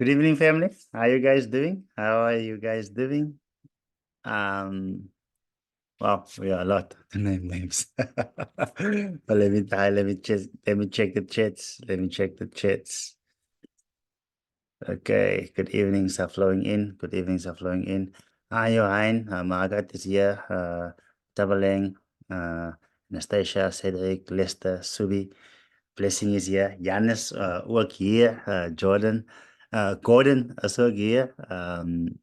Good evening, family. How are you guys doing? How are you guys doing? Um, well, we are a lot to name names. But let me check the chats. Let me check the chats. Okay, good evenings are flowing in. Good evenings are flowing in. Hi, Johan. Margaret is here. Tabaleng, Anastasia, Cedric, Lester, Subi. Blessing is here. Janis ook hier. Jordan. Gordon is ook hier.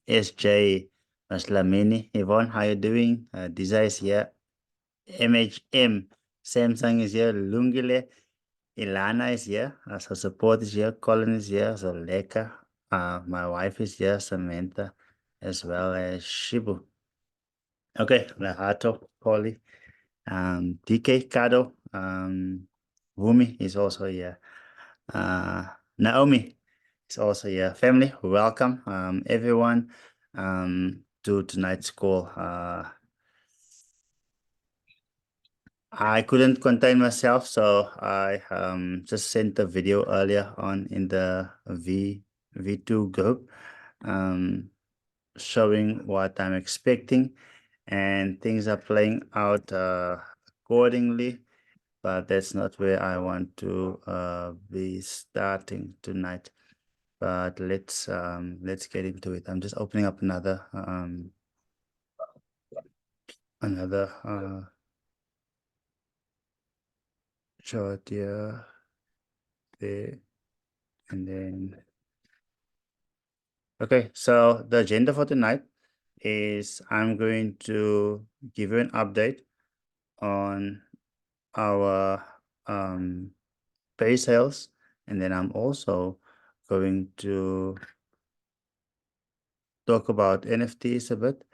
SJ Maslamini. Yvonne, how you doing? Disa is here. MHM. Samsung is here. Lungile. Ilana is here. So support is here. Colin is here. So Leka. My wife is here. Samantha. As well as Shibu. Okay. Lahato. Polly. DK Kado. Wumi is also here. Naomi is also here. Family, welcome everyone to tonight's call. I couldn't contain myself, so I just sent a video earlier on in the V2 group showing what I'm expecting, and things are playing out accordingly. But that's not where I want to be starting tonight. But let's get into it. I'm just opening up another chart here, there, and then okay. So the agenda for tonight is I'm going to give you an update on our base sales, and then I'm also going to talk about NFTs a bit,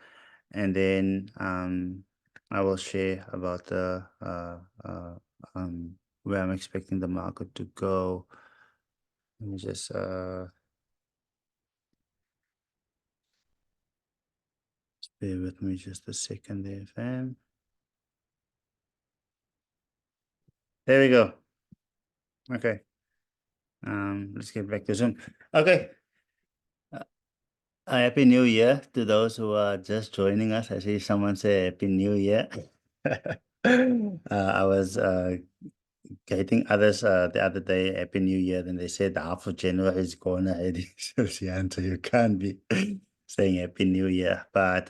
and then I will share about the where I'm expecting the market to go. Let me just bear with me just a second there, fam. There we go. Okay. Let's get back to Zoom. Okay. Happy New Year to those who are just joining us. I see someone say Happy New Year. I was greeting others the other day, Happy New Year. Then they said half of January is gone already. So you can't be saying Happy New Year. But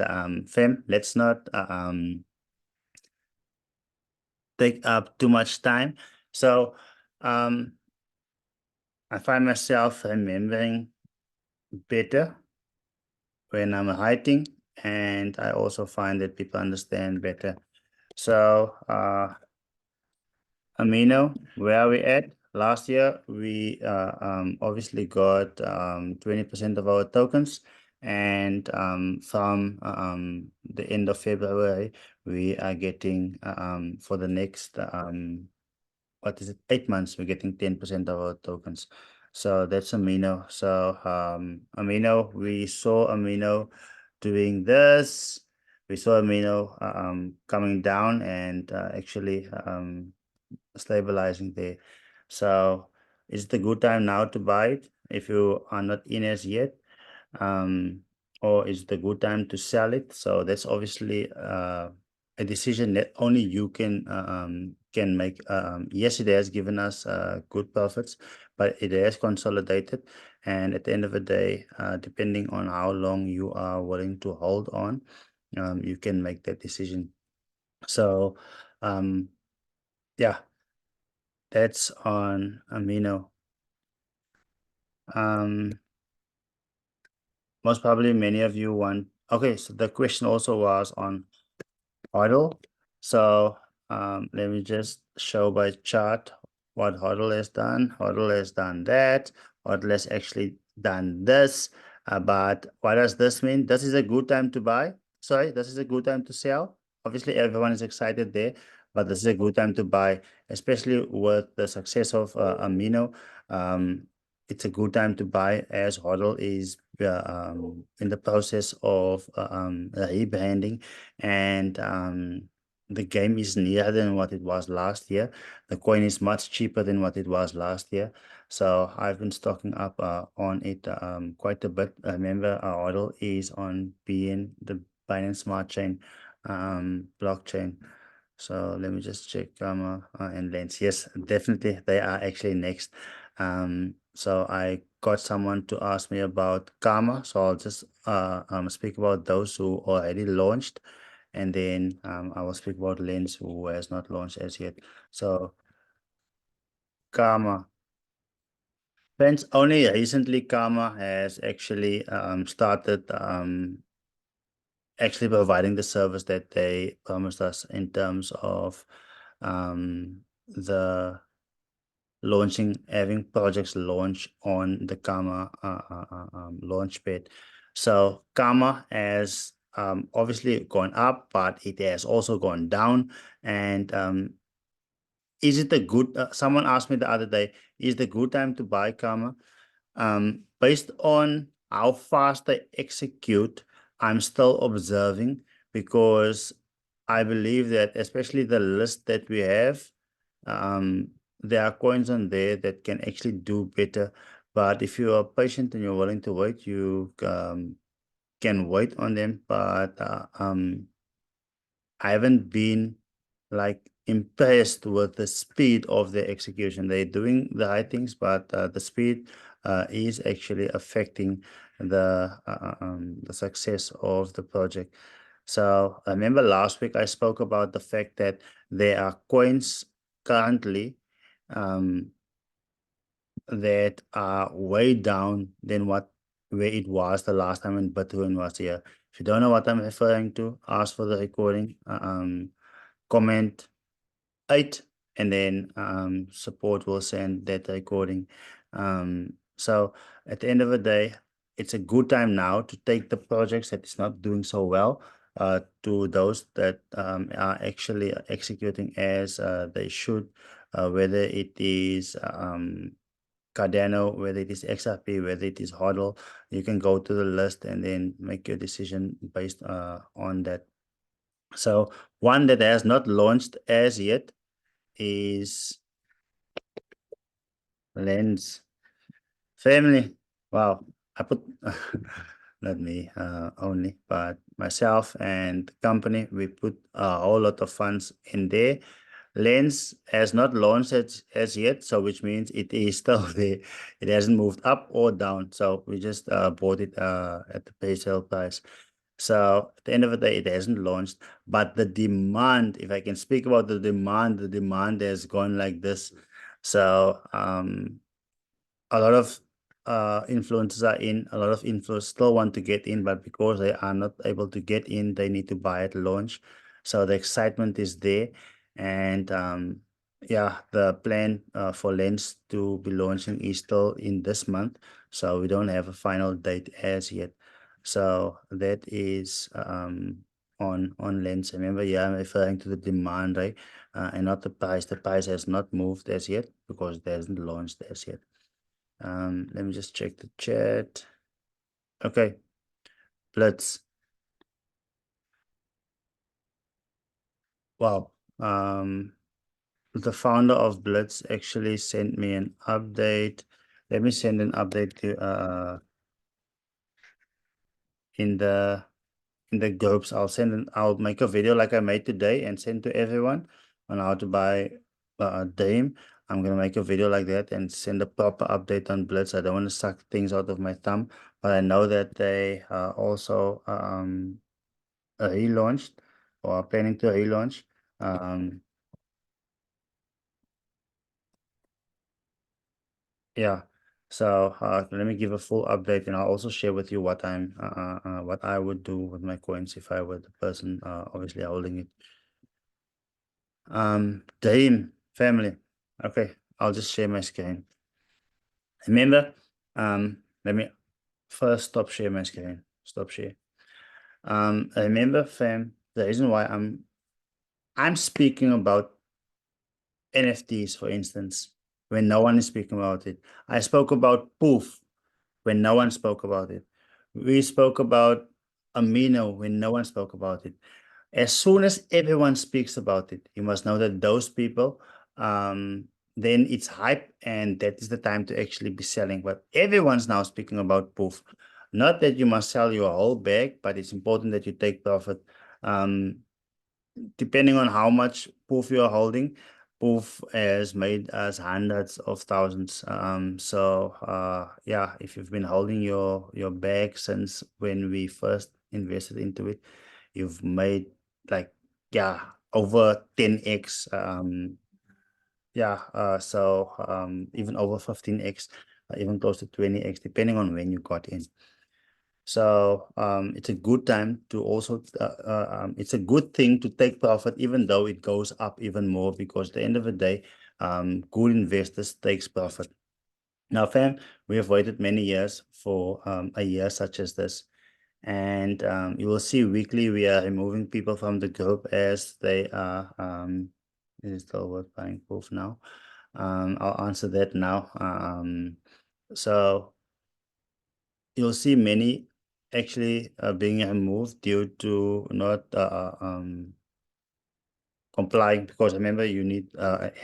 fam, let's not take up too much time. So I find myself remembering better when I'm writing, and I also find that people understand better. So Amino, where are we at? Last year, we obviously got 20% of our tokens, and from the end of February, we are getting for the next what is it, 8 months, we're getting 10% of our tokens. So that's Amino. So Amino, we saw Amino doing this. We saw Amino coming down and actually stabilizing there. So is it a good time now to buy it if you are not in as yet? Or is it a good time to sell it? So that's obviously a decision that only you can make. Yes, it has given us good profits, but it has consolidated. And at the end of the day, depending on how long you are willing to hold on, you can make that decision. So yeah, that's on Amino. Most probably many of you want. Okay, so the question also was on HODL. So let me just show by chart what HODL has done. HODL has done that. HODL has actually done this. But what does this mean? This is a good time to buy. Sorry, this is a good time to sell. Obviously, everyone is excited there, but this is a good time to buy, especially with the success of Amino. It's a good time to buy as HODL is in the process of rebranding, and the game is nearer than what it was last year. The coin is much cheaper than what it was last year. So I've been stocking up on it quite a bit. Remember, our model is on the Binance Smart Chain blockchain. So let me just check Gamma and Lens. Yes, definitely they are actually next. So I got someone to ask me about Gamma. So I'll just speak about those who already launched, and then I will speak about Lens who has not launched as yet. So Gamma. Friends, only recently Gamma has actually started actually providing the service that they promised us in terms of the launching, having projects launch on the Gamma launchpad. So Gamma has obviously gone up, but it has also gone down. And is it a good? Someone asked me the other day, is the good time to buy Gamma? Based on how fast they execute, I'm still observing because I believe that, especially the list that we have, um, there are coins on there that can actually do better. But if you are patient and you're willing to wait, you can wait on them. But I haven't been like impressed with the speed of the execution. They're doing the right things, but the speed is actually affecting the success of the project. So I remember last week I spoke about the fact that there are coins currently um, that are way down than where it was the last time when Batuin was here. If you don't know what I'm referring to, ask for the recording. Comment 8, and then support will send that recording. So at the end of the day, it's a good time now to take the projects that is not doing so well to those that are actually executing as they should, whether it is Cardano, whether it is XRP, whether it is HODL. You can go to the list and then make your decision based on that. So one that has not launched as yet is Lens family. Wow, I put not me only, but myself and the company. We put a whole lot of funds in there. Lens has not launched as yet, so which means it is still there. It hasn't moved up or down. So we just bought it at the pay sale price. So at the end of the day, it hasn't launched, but the demand, if I can speak about the demand has gone like this. So a lot of influencers are in, a lot of influencers still want to get in, but because they are not able to get in, they need to buy at launch. So the excitement is there. And yeah, the plan for Lens to be launching is still in this month. So we don't have a final date as yet. So that is on Lens. Remember, yeah, I'm referring to the demand, right? And not the price. The price has not moved as yet because it hasn't launched as yet. Let me just check the chat. Okay, Blitz. Wow. The founder of Blitz actually sent me an update. Let me send an update to in the groups. I'll make a video like I made today and send to everyone on how to buy Dame. I'm gonna make a video like that and send a proper update on Blitz. I don't want to suck things out of my thumb, but I know that they also relaunched or are planning to relaunch. Um, yeah. So let me give a full update, and I'll also share with you what I would do with my coins if I were the person obviously holding it. Dame family. Okay, I'll just share my screen. Remember, let me first stop share my screen. Stop share. Remember, fam, the reason why I'm speaking about NFTs, for instance, when no one is speaking about it. I spoke about Poof when no one spoke about it. We spoke about Amino when no one spoke about it. As soon as everyone speaks about it, you must know that those people, then it's hype, and that is the time to actually be selling. But everyone's now speaking about Poof. Not that you must sell your whole bag, but it's important that you take profit. Um, Depending on how much Poof you're holding, Poof has made us hundreds of thousands. Yeah, if you've been holding your bag since when we first invested into it, you've made like, yeah, over 10x. Even over 15x, even close to 20x, depending on when you got in. So it's a good time to also, it's a good thing to take profit, even though it goes up even more, because at the end of the day, good investors takes profit. Now, fam, we have waited many years for a year such as this. And you will see weekly we are removing people from the group as they are, is it still worth buying Poof now? I'll answer that now. So you'll see many actually being removed due to not complying, because remember you need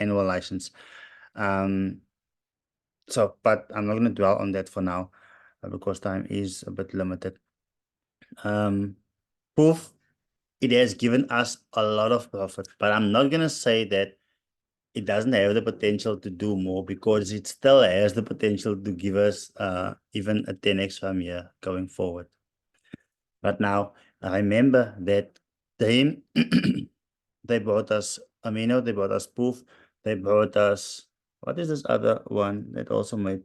annual license. But I'm not going to dwell on that for now because time is a bit limited. Poof, it has given us a lot of profit, but I'm not going to say that it doesn't have the potential to do more, because it still has the potential to give us even a 10x from here going forward. But now I remember that team, they brought us Amino, they brought us Poof, they brought us, what is this other one that also made,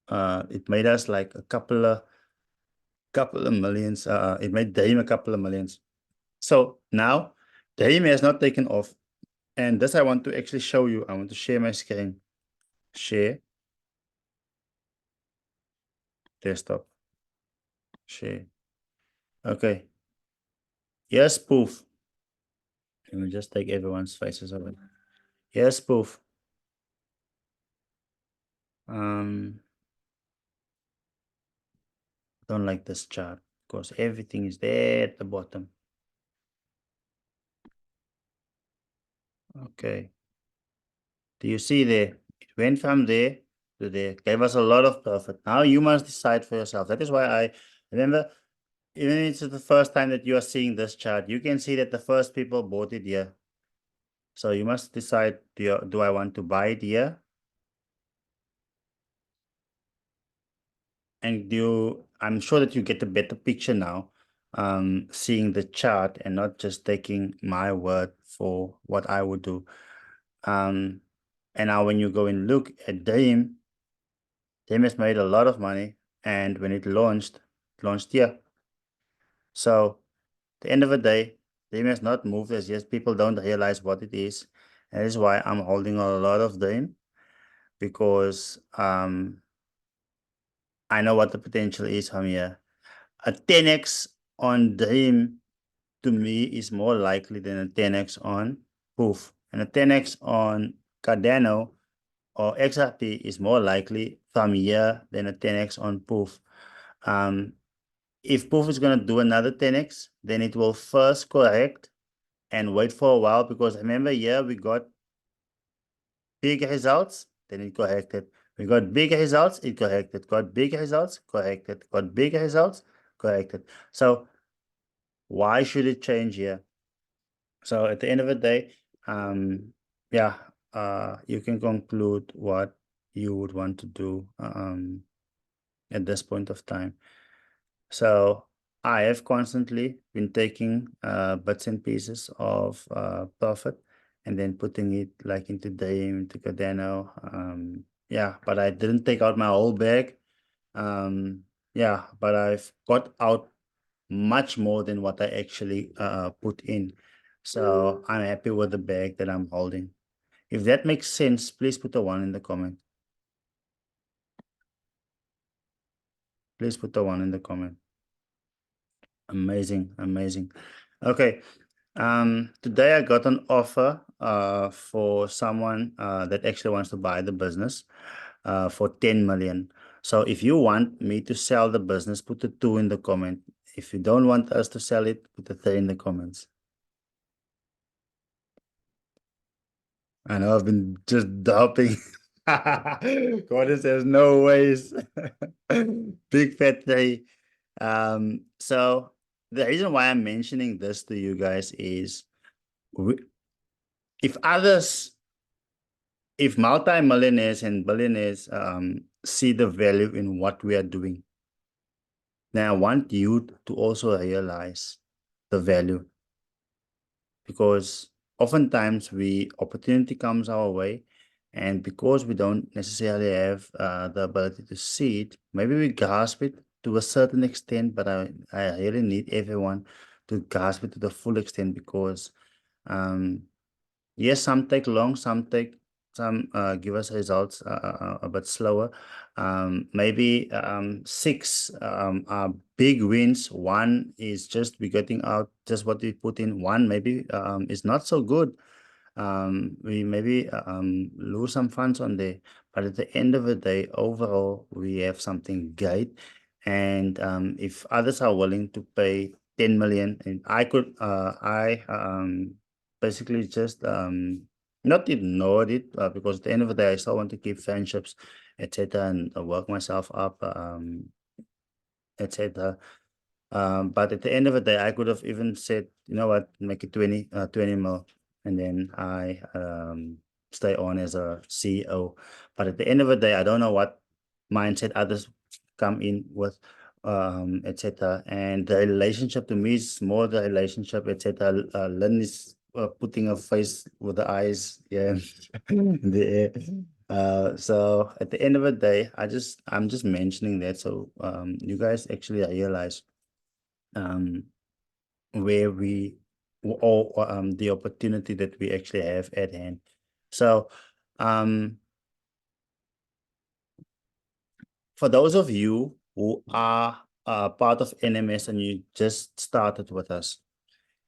it made us like a couple of millions. It made Dame a couple of millions. So now Dame has not taken off. And this I want to actually show you. I want to share my screen. Share. Desktop. Share. Okay. Yes, Poof. Let me just take everyone's faces away. Yes, Poof. Don't like this chart because everything is there at the bottom. Okay. Do you see there? It went from there to there. Gave us a lot of profit. Now you must decide for yourself. That is why I remember, even if it's the first time that you are seeing this chart, you can see that the first people bought it here. So you must decide, do I want to buy it here? And I'm sure that you get a better picture now, seeing the chart and not just taking my word for what I would do. And now when you go and look at Dame has made a lot of money, and when it launched here. So at the end of the day, Dame has not moved as yet. People don't realize what it is. And that is why I'm holding a lot of Dame, because I know what the potential is from here. A 10x on Dream to me is more likely than a 10x on Poof. And a 10x on Cardano or XRP is more likely from here than a 10x on Poof. If Poof is going to do another 10x, then it will first correct and wait for a while, because remember here we got big results, then it corrected. We got big results, it corrected. Got big results, corrected. Got big results, corrected. So why should it change here? So at the end of the day, you can conclude what you would want to do at this point of time. So I have constantly been taking bits and pieces of profit and then putting it like into Dame, into Cardano. But I didn't take out my whole bag. But I've got out much more than what I actually put in. So I'm happy with the bag that I'm holding. If that makes sense, please put a 1 in the comment. Please put a 1 in the comment. Amazing, amazing. Okay. Today I got an offer for someone that actually wants to buy the business for 10 million. So if you want me to sell the business, put a 2 in the comment. If you don't want us to sell it, put a 3 in the comments. I know I've been just dropping. Gordon says no ways. Big fat three. So the reason why I'm mentioning this to you guys is we, if others, if multi-millionaires and billionaires see the value in what we are doing, then I want you to also realize the value, because oftentimes we opportunity comes our way, and because we don't necessarily have the ability to see it, maybe we grasp it to a certain extent, but I really need everyone to grasp it to the full extent, because um, yes, some take long, some give us results a bit slower. Maybe six are big wins. One is just we getting out just what we put in. One maybe is not so good. We maybe lose some funds on there, but at the end of the day, overall, we have something great. And if others are willing to pay 10 million, and I basically just not ignore it, because at the end of the day, I still want to keep friendships, etc., and work myself up, etc. But at the end of the day, I could have even said, you know what, make it 20 mil, and then I stay on as a CEO. But at the end of the day, I don't know what mindset others come in with, etc. And the relationship to me is more the relationship, etc. Lynn is putting a face with the eyes, yeah, in the air. So at the end of the day, I'm just mentioning that so you guys actually realize um, where we or the opportunity that we actually have at hand. So um, for those of you who are part of NMS and you just started with us,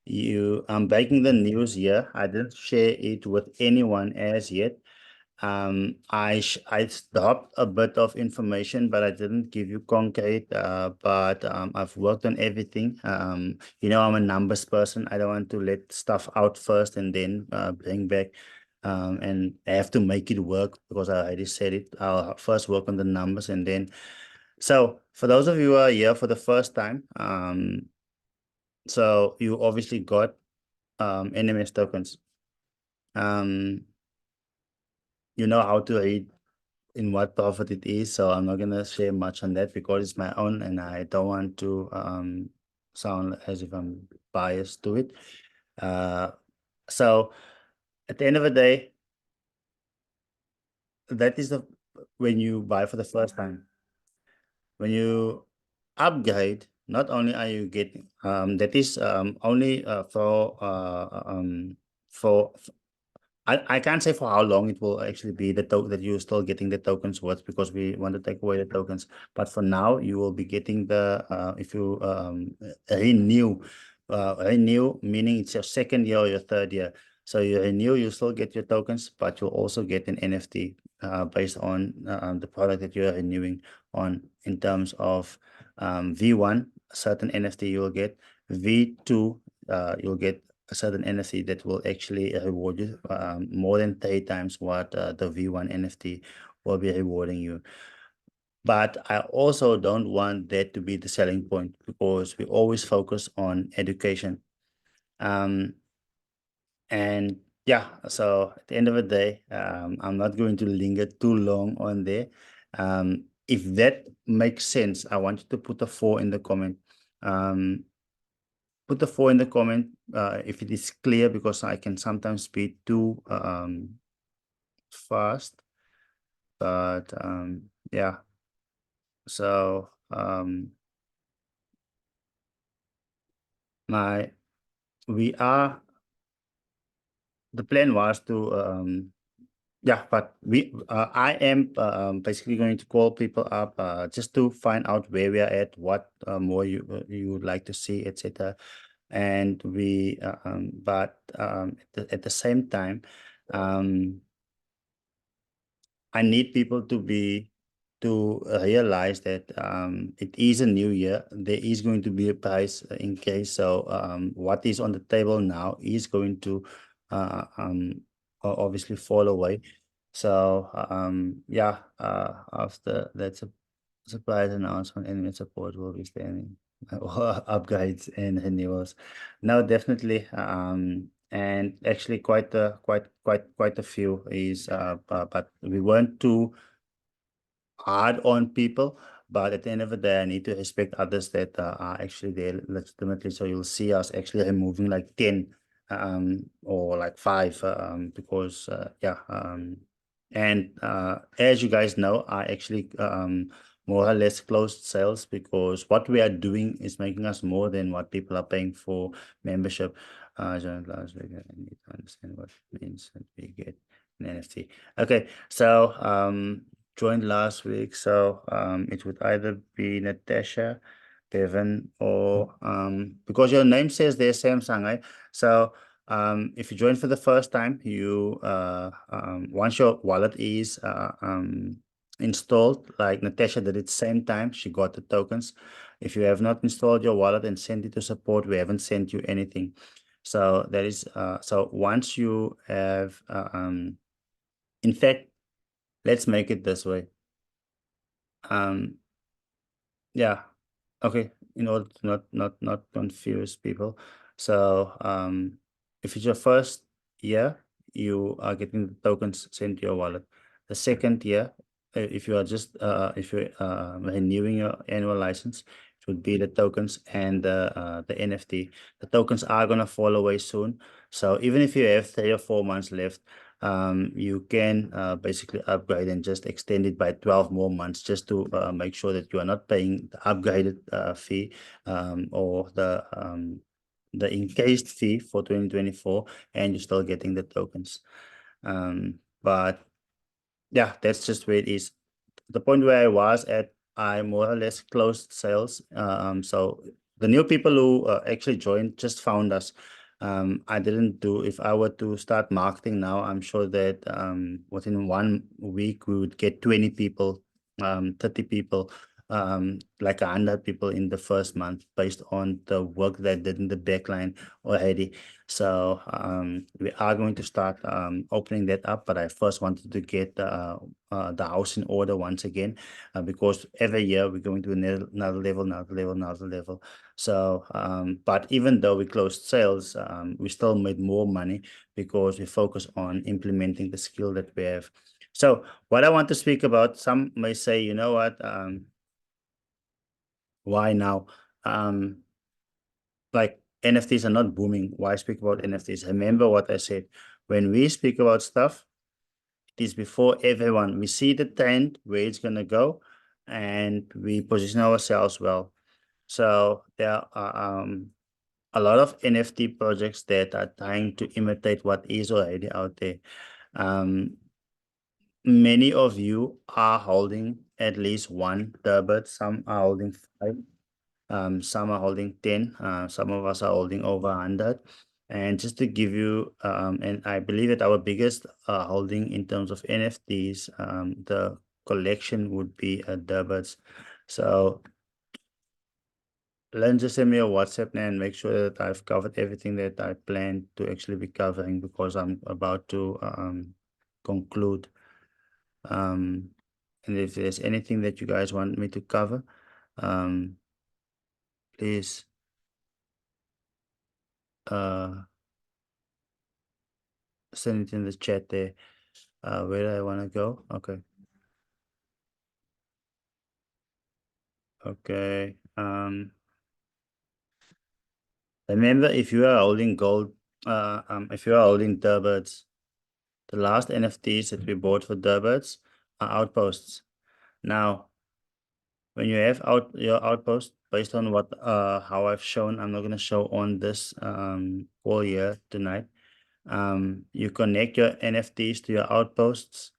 I'm breaking the news here. I didn't share it with anyone as yet. I dropped a bit of information, but I didn't give you concrete. But I've worked on everything. I'm a numbers person. I don't want to let stuff out first and then bring back. And I have to make it work because I already said it. I'll first work on the numbers and then. So for those of you who are here for the first time, so you obviously got NMS tokens. Um, you know how to read in what profit it is, so I'm not gonna share much on that because it's my own and I don't want to sound as if I'm biased to it. So at the end of the day, that is the when you buy for the first time. When you upgrade, not only are you getting that is only for I can't say for how long it will actually be that you're still getting the tokens worth, because we want to take away the tokens. But for now, you will be getting the if you renew meaning it's your second year or your third year. So you renew, you still get your tokens, but you'll also get an NFT based on the product that you're renewing on. In terms of V1, a certain NFT you will get. V2, you'll get a certain NFT that will actually reward you more than 3 times what the V1 NFT will be rewarding you. But I also don't want that to be the selling point, because we always focus on education. Um, and yeah, so at the end of the day, I'm not going to linger too long on there. If that makes sense, I want you to put a 4 in the comment. Put the 4 in the comment if it is clear, because I can sometimes be too fast. But yeah, so my we are the plan was to yeah, but I am basically going to call people up just to find out where we are at, what more you would like to see, etc. And at the same time, I need people to realize that it is a new year. There is going to be a price increase. So what is on the table now is going to uh, um, obviously fall away. So yeah, after that surprise announcement, Internet support will be standing upgrades and renewals. No, definitely. And actually, quite a few is, but we weren't too hard on people. But at the end of the day, I need to respect others that are actually there legitimately. So you'll see us actually removing like 10 or like 5 because yeah. And as you guys know, I actually more or less closed sales because what we are doing is making us more than what people are paying for membership. Join Las Vegas, I need to understand what it means that we get an NFT. Okay, so joined last week, so it would either be Natasha, Bevan, or because your name says there's Samsung, right? So if you join for the first time, you once your wallet is installed, like Natasha did it same time, she got the tokens. If you have not installed your wallet and sent it to support, we haven't sent you anything. So that is so once you have in fact, let's make it this way. Yeah. Okay. In order to not confuse people. So if it's your first year, you are getting the tokens sent to your wallet. The second year, if you are just if you're renewing your annual license, it would be the tokens and the NFT. The tokens are gonna fall away soon. So even if you have 3 or 4 months left, you can basically upgrade and just extend it by 12 more months just to make sure that you are not paying the upgraded fee or the encased fee for 2024 and you're still getting the tokens. But yeah, that's just where it is. The point where I was at, I more or less closed sales. So the new people who actually joined just found us. I didn't do, if I were to start marketing now, I'm sure that within 1 week we would get 20 people, 30 people, like 100 people in the first month based on the work that I did in the backline already. So we are going to start opening that up, but I first wanted to get the house in order once again, because every year we're going to another level, another level, another level. So, but even though we closed sales, we still made more money because we focus on implementing the skill that we have. So what I want to speak about, some may say, you know what, why now? Like NFTs are not booming. Why speak about NFTs? Remember what I said. When we speak about stuff, it is before everyone. We see the trend, where it's going to go, and we position ourselves well. So there are a lot of NFT projects that are trying to imitate what is already out there. Many of you are holding at least one turbot. Some are holding 5. Some are holding 10. Some of us are holding over 100. And just to give you, and I believe that our biggest holding in terms of NFTs, the collection would be Durberts. So Len, just send me a WhatsApp now and make sure that I've covered everything that I plan to actually be covering because I'm about to conclude. And if there's anything that you guys want me to cover, please send it in the chat there. Where do I want to go? Okay. Okay. Remember, if you are holding gold, if you are holding Durbirds, the last NFTs that we bought for Durbirds are outposts. Now, when you have your outpost, based on what how I've shown, I'm not gonna show on this call here tonight. You connect your NFTs to your outposts.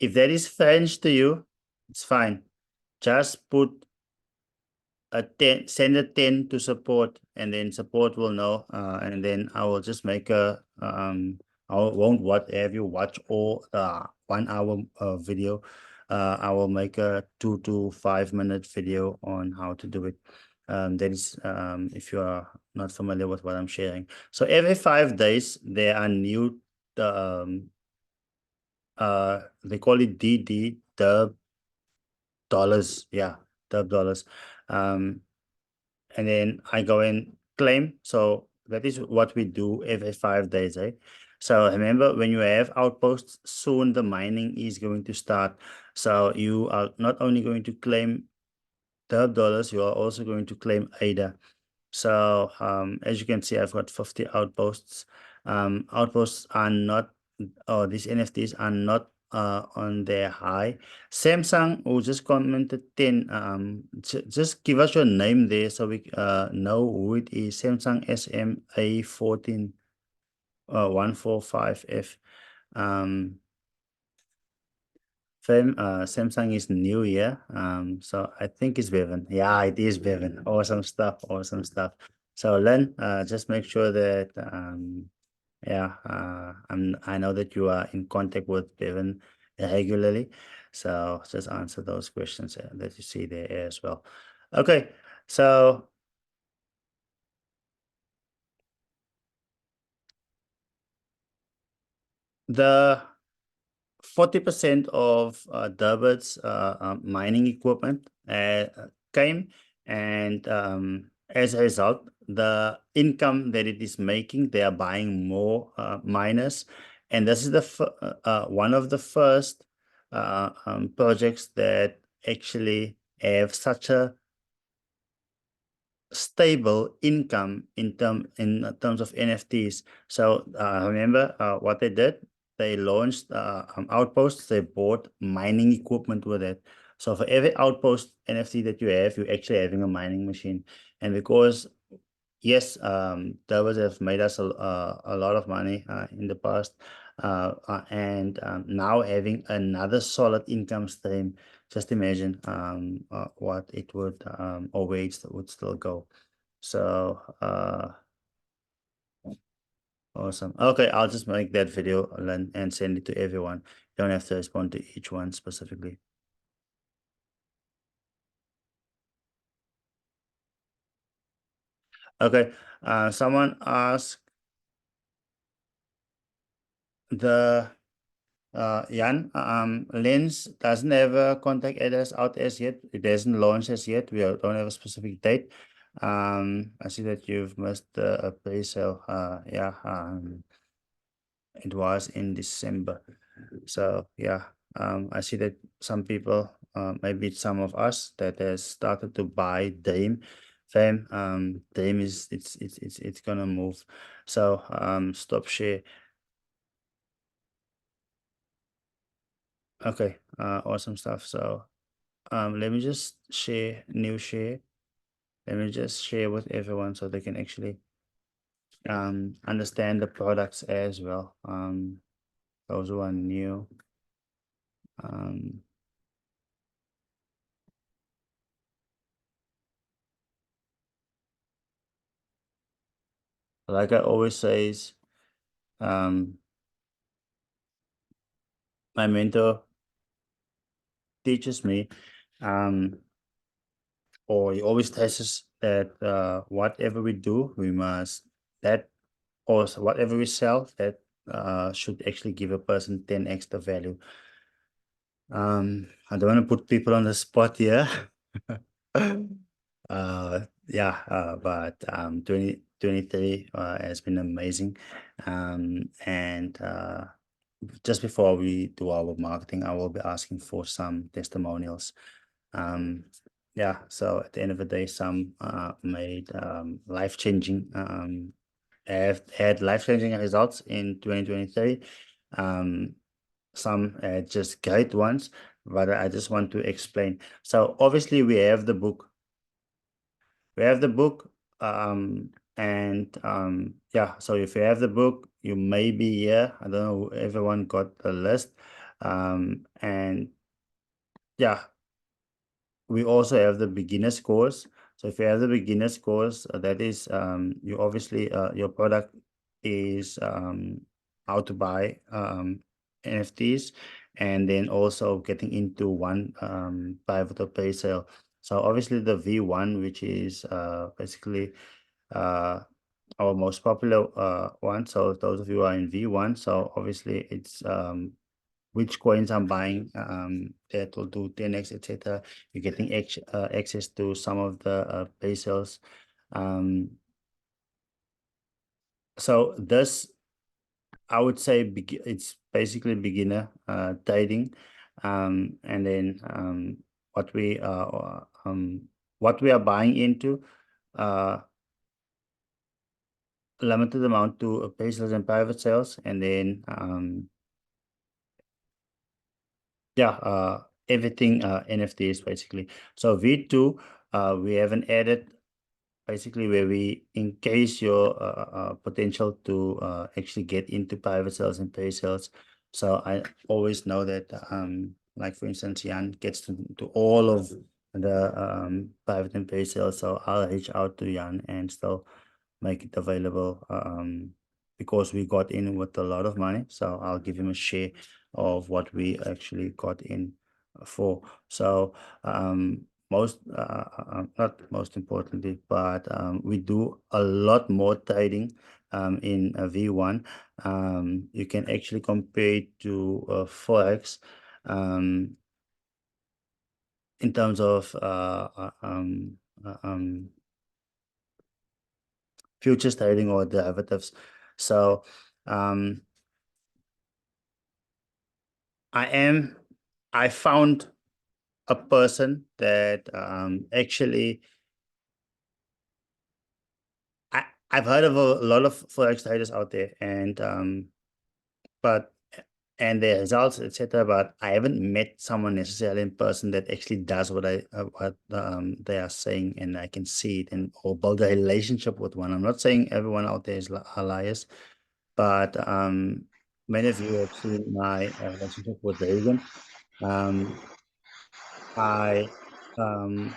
If that is French to you, it's fine. Just put a 10, send a 10 to support, and then support will know. And then I will just make a I won't have you watch all 1 hour video. I will make a 2 to 5 minute video on how to do it. That is if you are not familiar with what I'm sharing. So every 5 days there are new they call it DD, Dub dollars. Yeah, Dub dollars. And then I go and claim. So that is what we do every 5 days, eh? So remember, when you have outposts, soon the mining is going to start. So you are not only going to claim Dub dollars, you are also going to claim ADA. So as you can see, I've got 50 outposts. Outposts are not, or these NFTs are not on their high. Samsung, who just commented 10, just give us your name there so we know who it is. Samsung SMA14 145F. Samsung is new, yeah. So I think it's Bevan. Yeah, it is Bevan. Awesome stuff. Awesome stuff. So Len, just make sure that yeah, I know that you are in contact with Bevan regularly. So just answer those questions that you see there as well. Okay, so the 40% of Durban's mining equipment came, and as a result, the income that it is making, they are buying more miners, and this is the one of the first projects that actually have such a stable income in terms of NFTs. So remember what they did? They launched outposts. They bought mining equipment with it. So for every outpost NFT that you have, you're actually having a mining machine. And because yes, Davos have made us a lot of money in the past, and now having another solid income stream. Just imagine what it would or where it would still go. So awesome. Okay, I'll just make that video and send it to everyone. You don't have to respond to each one specifically. Okay. Someone asked the Jan, Lens doesn't have a contact address out as yet. It hasn't launched as yet. Don't have a specific date. I see that you've missed a pre-sale. Yeah, it was in December. So yeah, I see that some people, maybe some of us that has started to buy Dame. Fame, Dame is it's gonna move. So stop share. Okay, awesome stuff. So let me just share new share. Let me just share with everyone so they can actually understand the products as well. Those who are new. Um, like I always says, um, my mentor teaches me, um, or he always tells us that whatever we do, we must that or whatever we sell that should actually give a person 10 extra value. I don't want to put people on the spot here. Yeah, but 2023 has been amazing. And just before we do our marketing, I will be asking for some testimonials. Um, yeah, so at the end of the day, some made life-changing, have had life-changing results in 2023. Um, some just great ones, but I just want to explain. So obviously we have the book. We have the book, and yeah. So if you have the book, you may be here. I don't know. Everyone got the list, and yeah, we also have the beginner's course. So if you have the beginner's course, that is, you obviously, your product is how to buy NFTs, and then also getting into one pivotal pay sale. So obviously the V1, which is basically uh, our most popular one. So those of you who are in V1, so obviously it's which coins I'm buying that will do 10x, etc. You're getting access to some of the pay sales. So this, I would say, it's basically beginner trading, and then what we are buying into, limited amount to pay sales and private sales, and then everything NFTs basically. So V2, we haven't added, basically, where we increase your potential to actually get into private sales and pay sales. So I always know that, like for instance, Jan gets to all of the private and pay sales. So I'll reach out to Jan and still make it available, because we got in with a lot of money. So I'll give him a share of what we actually got in for. So not most importantly, but we do a lot more trading in V1. You can actually compare it to Forex in terms of futures trading or derivatives. So I found a person that actually, I've heard of a lot of forex traders out there, but and their results, etc. But I haven't met someone necessarily in person that actually does what they are saying, and I can see it and or build a relationship with one. I'm not saying everyone out there are liars, but many of you have seen my relationship with Reagan. I um,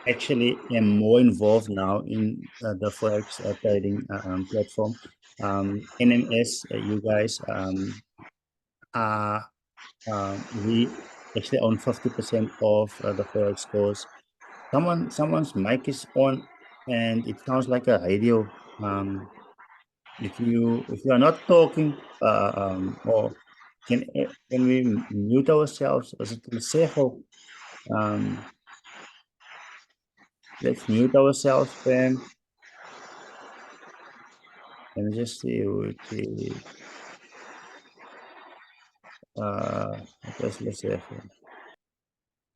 actually am more involved now in the forex trading platform. NMS, you guys are we actually own 50% of the forex scores. Someone's mic is on, and it sounds like a radio. If you are not talking, or can we mute ourselves? Is it safe? Um, let's mute ourselves, fam. Let me just see with the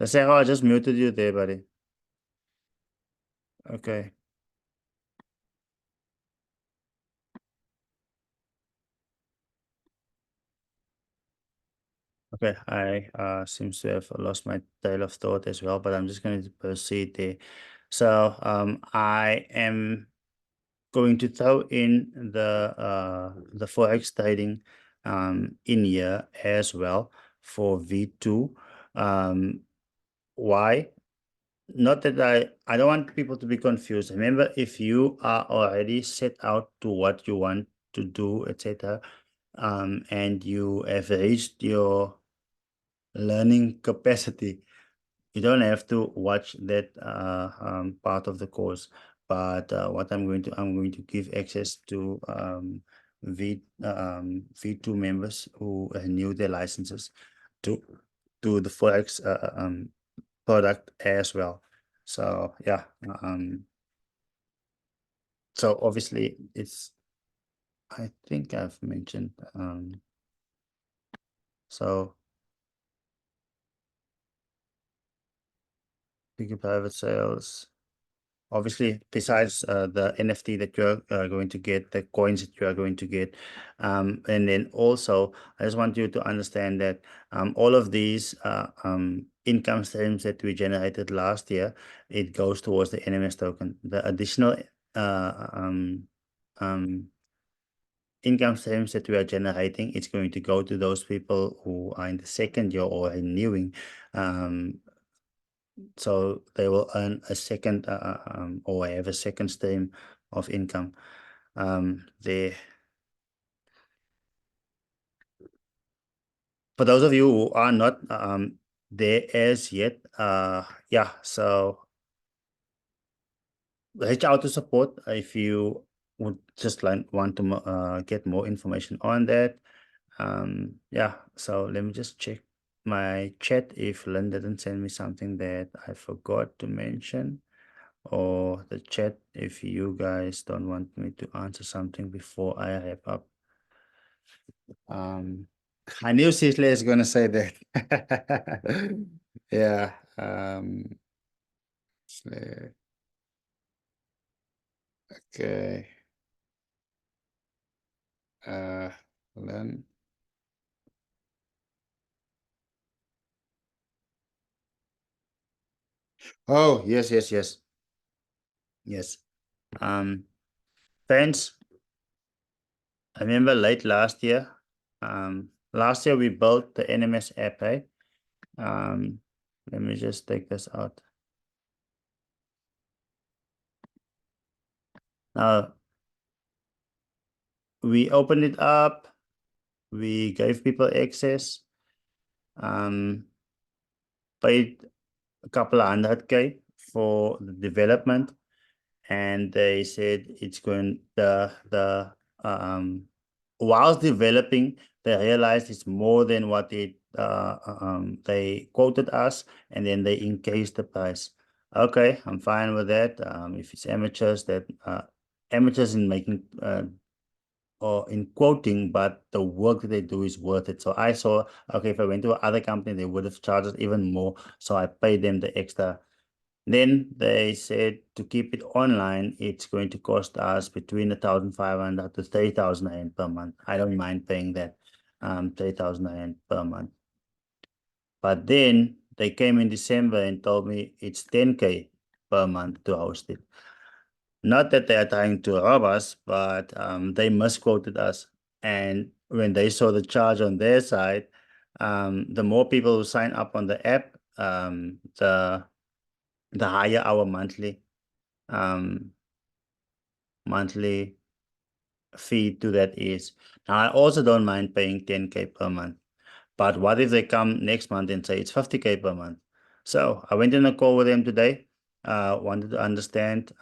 let's say, I just muted you there, buddy. Okay. Okay, I seems to have lost my trail of thought as well, but I'm just going to proceed there. So I am going to throw in the forex trading in here as well for V2. Why? Not that I don't want people to be confused. Remember, if you are already set out to what you want to do, etc., and you have reached your learning capacity, you don't have to watch that part of the course. But what I'm going to give access to V2 members who renew their licenses to the forex product as well. So yeah, so obviously I think I've mentioned, so bigger private sales. Obviously, besides the NFT that you're going to get, the coins that you are going to get, and then also, I just want you to understand that all of these income streams that we generated last year, it goes towards the NMS token. The additional income streams that we are generating, it's going to go to those people who are in the second year or renewing. So they will earn a second or have a second stream of income there. For those of you who are not there as yet, yeah, so reach out to support if you would just want to get more information on that. Yeah, so let me just check my chat if Lynn didn't send me something that I forgot to mention, or the chat if you guys don't want me to answer something before I wrap up. I knew Cecily is gonna say that. Yeah. So- okay. Uh, Lynn. Oh, yes, yes, yes. Yes. Um, Friends, I remember late last year we built the NMS app, right? Let me just take this out. Now we opened it up, we gave people access, paid a couple of 100K for the development, and they said it's going whilst developing, they realized it's more than what they quoted us, and then they increased the price. Okay, I'm fine with that. If it's amateurs in making or in quoting, but the work that they do is worth it. So I saw, okay, if I went to another company, they would have charged us even more. So I paid them the extra. Then they said to keep it online, it's going to cost us between 1,500 to 3,000 rand per month. I don't mind paying that, 3,000 rand per month. But then they came in December and told me it's 10K per month to host it. Not that they are trying to rob us, but they misquoted us. And when they saw the charge on their side, the more people who sign up on the app, the higher our um, monthly fee to that is. Now, I also don't mind paying 10K per month, but what if they come next month and say it's 50K per month? So I went in a call with them today, wanted to understand,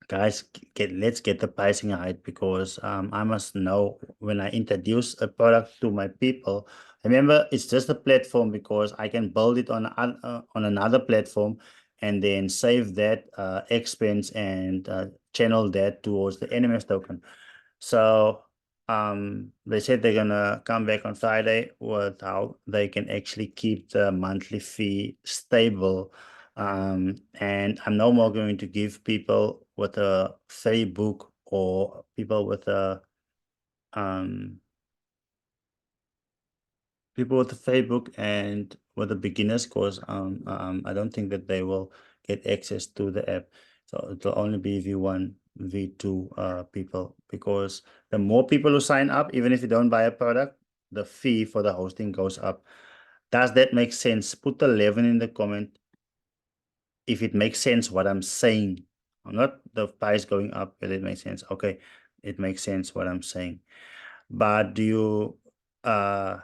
guys, let's get the pricing right, because I must know when I introduce a product to my people. Remember, it's just a platform because I can build it on another platform and then save that expense and channel that towards the NMS token. So they said they're gonna come back on Friday with how they can actually keep the monthly fee stable. And I'm no more going to give people with a free book or people with a um Facebook and with a beginner's course. I don't think that they will get access to the app. So it'll only be V1, V2 people, because the more people who sign up, even if you don't buy a product, the fee for the hosting goes up. Does that make sense? Put 11 in the comment if it makes sense what I'm saying. I'm not the price going up, but it makes sense. Okay, it makes sense what I'm saying. But do you uh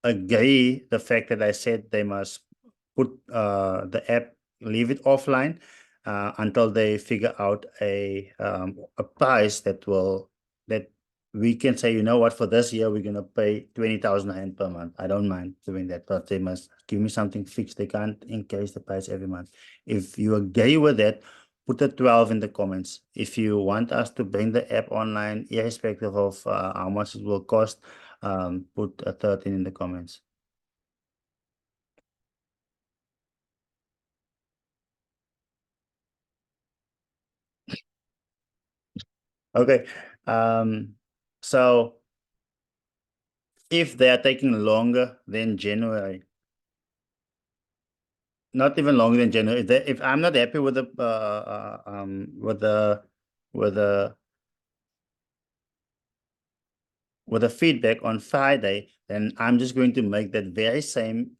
agree the fact that I said they must put the app, leave it offline until they figure out a price that we can say, you know what, for this year we're gonna pay 20,000 rand per month. I don't mind doing that, but they must give me something fixed. They can't increase the price every month. If you agree with that, put a 12 in the comments. If you want us to bring the app online, irrespective of how much it will cost, put a 13 in the comments. Okay. So if they are taking longer than January, not even longer than January, if I'm not happy with with the with the feedback on Friday, then I'm just going to make that very same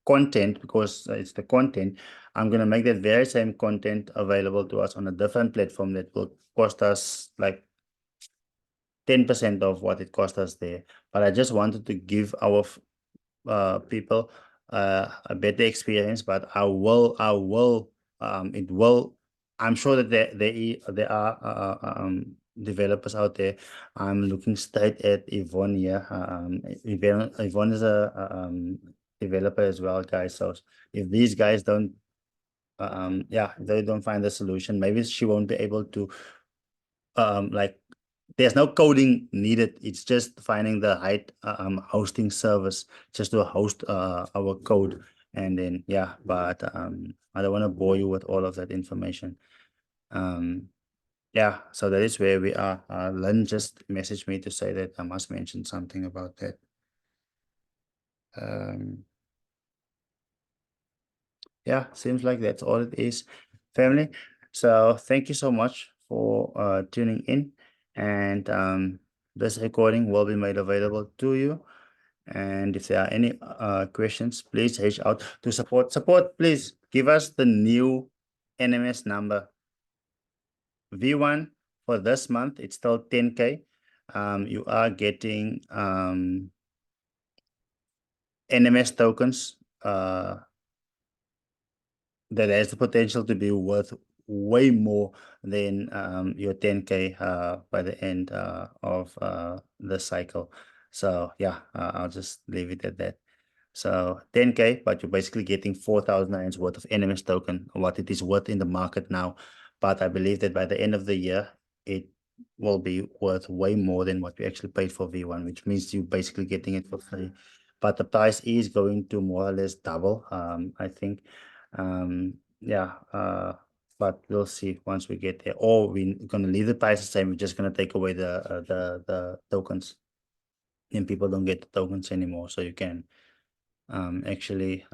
content, because it's the content. I'm going to make that very same content available to us on a different platform that will cost us like 10% of what it cost us there. But I just wanted to give our people a better experience. But it will. I'm sure that there are developers out there. I'm looking straight at Yvonne here. Yvonne is a developer as well, guys. So if these guys don't, yeah, they don't find the solution, maybe she won't be able to, like, there's no coding needed. It's just finding the right hosting service just to host our code. And then, yeah, but I don't want to bore you with all of that information. Yeah, so that is where we are. Lynn just messaged me to say that I must mention something about that. Yeah, seems like that's all it is, family. So thank you so much for tuning in, and this recording will be made available to you. And if there are any questions, please reach out to support. Support, please give us the new NMS number. V1 for this month, it's still 10K. You are getting NMS tokens that has the potential to be worth way more than your 10K by the end of the cycle. So yeah, I'll just leave it at that. So 10K, but you're basically getting 4,000 rands worth of NMS token, what it is worth in the market now. But I believe that by the end of the year, it will be worth way more than what you actually paid for V1, which means you're basically getting it for free. But the price is going to more or less double, I think. Yeah, but we'll see once we get there. Or we're gonna leave the price the same. We're just gonna take away the tokens, and people don't get the tokens anymore. So you can actually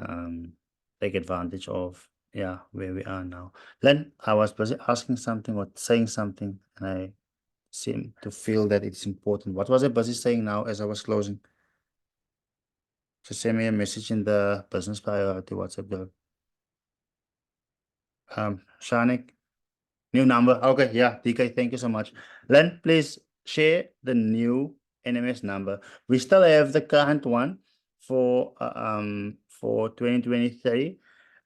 take advantage of, yeah, where we are now. Len, I was busy asking something or saying something, and I seem to feel that it's important. What was I busy saying now as I was closing? Just send me a message in the business priority WhatsApp group. Shanik, new number. Okay, yeah, DK, thank you so much. Len, please share the new NMS number. We still have the current one for 2023.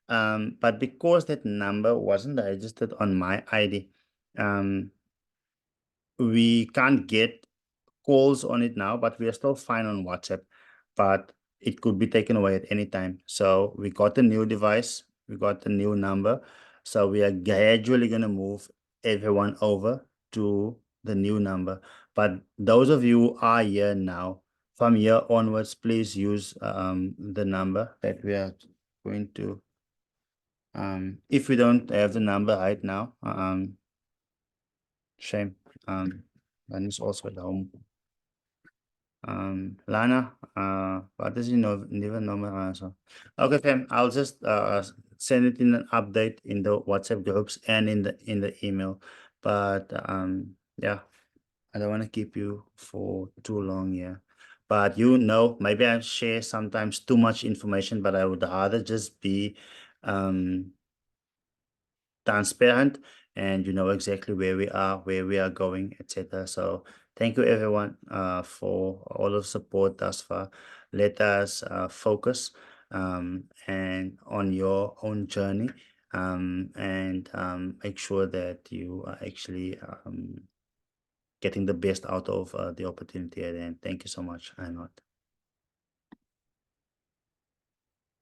But because that number wasn't registered on my ID, we can't get calls on it now, but we are still fine on WhatsApp. But it could be taken away at any time. So we got a new device, we got a new number. So we are gradually going to move everyone over to the new number. But those of you who are here now, from here onwards, please use the number that we are going to. If we don't have the number right now, shame. And it's also at home. Lana, what does you know? Never know my answer. Okay, fam. I'll just send it in an update in the WhatsApp groups and in the email. But yeah, I don't want to keep you for too long here. But maybe I share sometimes too much information, but I would rather just be transparent, and you know exactly where we are going, etc. So thank you everyone for all of support thus far. Let us focus and on your own journey, and make sure that you are actually getting the best out of the opportunity at hand. Thank you so much. I'm not